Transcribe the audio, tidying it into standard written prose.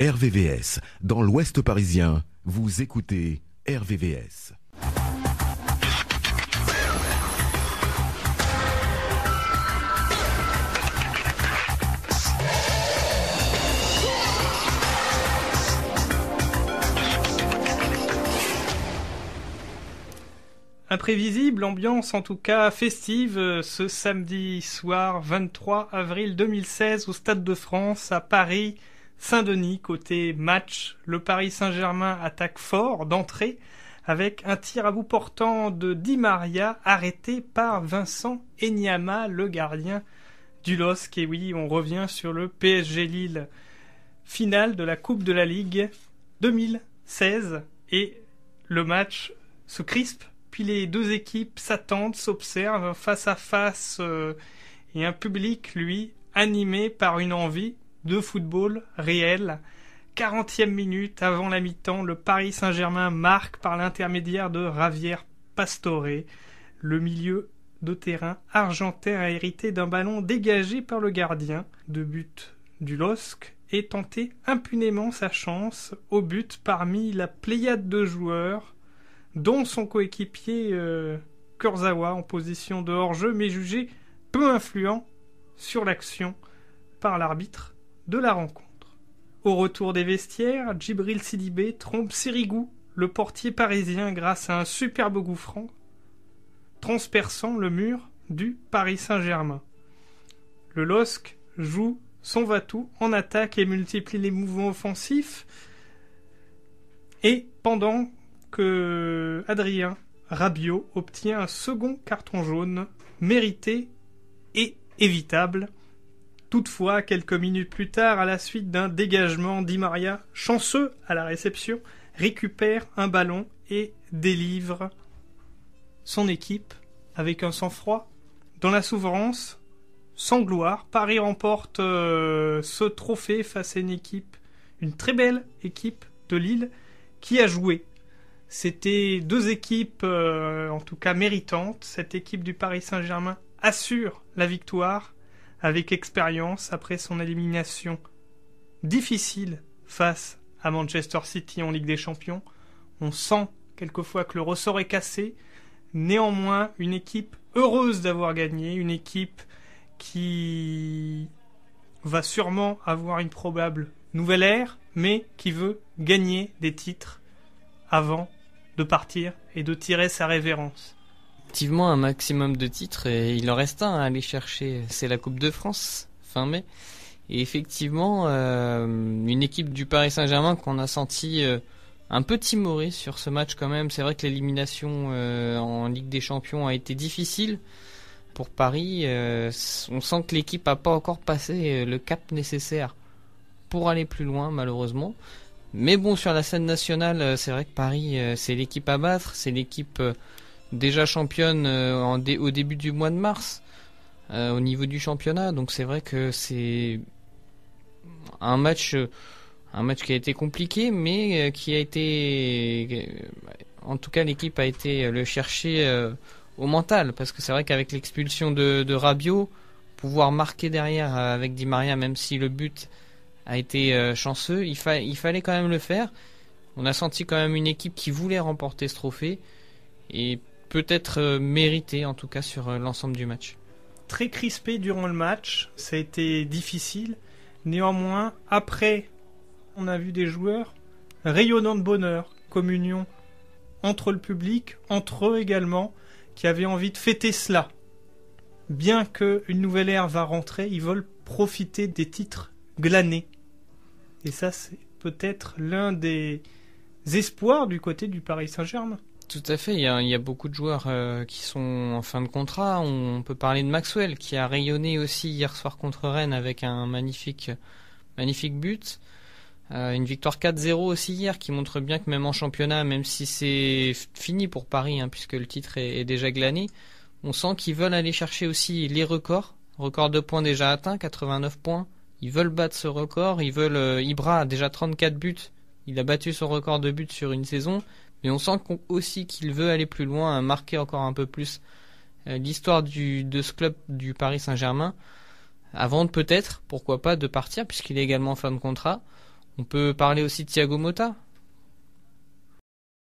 RVVS, dans l'Ouest parisien, vous écoutez RVVS. Imprévisible, ambiance en tout cas festive ce samedi soir 23 avril 2016 au Stade de France à Paris, Saint-Denis. Côté match, le Paris Saint-Germain attaque fort d'entrée avec un tir à bout portant de Di Maria arrêté par Vincent Enyama, le gardien du LOSC. Et oui, on revient sur le PSG Lille, finale de la Coupe de la Ligue 2016 et le match se crispe. Puis les deux équipes s'attendent, s'observent face à face et un public, lui, animé par une envie de football réel. 40e minute avant la mi-temps, le Paris Saint-Germain marque par l'intermédiaire de Javier Pastore. Le milieu de terrain argentin a hérité d'un ballon dégagé par le gardien de but du LOSC et tenté impunément sa chance au but parmi la pléiade de joueurs, dont son coéquipier Kurzawa en position de hors-jeu, mais jugé peu influent sur l'action par l'arbitre de la rencontre. Au retour des vestiaires, Djibril Sidibé trompe Sirigu, le portier parisien, grâce à un superbe coup franc transperçant le mur du Paris Saint-Germain. Le LOSC joue son va-tout en attaque et multiplie les mouvements offensifs, et pendant que Adrien Rabiot obtient un second carton jaune mérité et évitable. Toutefois, quelques minutes plus tard, à la suite d'un dégagement, Di Maria, chanceux à la réception, récupère un ballon et délivre son équipe avec un sang-froid. Dans la souffrance, sans gloire, Paris remporte ce trophée face à une très belle équipe de Lille qui a joué. C'était deux équipes, en tout cas méritantes. Cette équipe du Paris Saint-Germain assure la victoire avec expérience après son élimination difficile face à Manchester City en Ligue des Champions. On sent quelquefois que le ressort est cassé. Néanmoins, une équipe heureuse d'avoir gagné, une équipe qui va sûrement avoir une probable nouvelle ère, mais qui veut gagner des titres avant de partir et de tirer sa révérence. Effectivement, un maximum de titres, et il en reste un à aller chercher, c'est la Coupe de France, fin mai. Et effectivement, une équipe du Paris Saint-Germain qu'on a senti un peu timorée sur ce match quand même. C'est vrai que l'élimination en Ligue des Champions a été difficile pour Paris. On sent que l'équipe n'a pas encore passé le cap nécessaire pour aller plus loin, malheureusement. Mais bon, sur la scène nationale, c'est vrai que Paris, c'est l'équipe à battre, c'est l'équipe déjà championne au début du mois de mars au niveau du championnat. Donc c'est vrai que c'est un match qui a été compliqué, mais qui a été, en tout cas l'équipe a été le chercher au mental, parce que c'est vrai qu'avec l'expulsion de Rabiot, pouvoir marquer derrière avec Di Maria, même si le but a été chanceux, il fallait quand même le faire. On a senti quand même une équipe qui voulait remporter ce trophée et peut-être mérité, en tout cas sur l'ensemble du match. Très crispé durant le match, ça a été difficile. Néanmoins, après, on a vu des joueurs rayonnant de bonheur, communion entre le public, entre eux également, qui avaient envie de fêter cela. Bien qu'une nouvelle ère va rentrer, ils veulent profiter des titres glanés. Et ça, c'est peut-être l'un des espoirs du côté du Paris Saint-Germain. Tout à fait, il y a beaucoup de joueurs qui sont en fin de contrat. On peut parler de Maxwell qui a rayonné aussi hier soir contre Rennes avec un magnifique but. Une victoire 4-0 aussi hier qui montre bien que même en championnat, même si c'est fini pour Paris, puisque le titre est déjà glané, on sent qu'ils veulent aller chercher aussi les records de points déjà atteint, 89 points. Ils veulent battre ce record, Ibra a déjà 34 buts, il a battu son record de buts sur une saison, mais on sent aussi qu'il veut aller plus loin, marquer encore un peu plus l'histoire de ce club du Paris Saint-Germain, avant de peut-être, pourquoi pas, de partir, puisqu'il est également en fin de contrat. On peut parler aussi de Thiago Motta,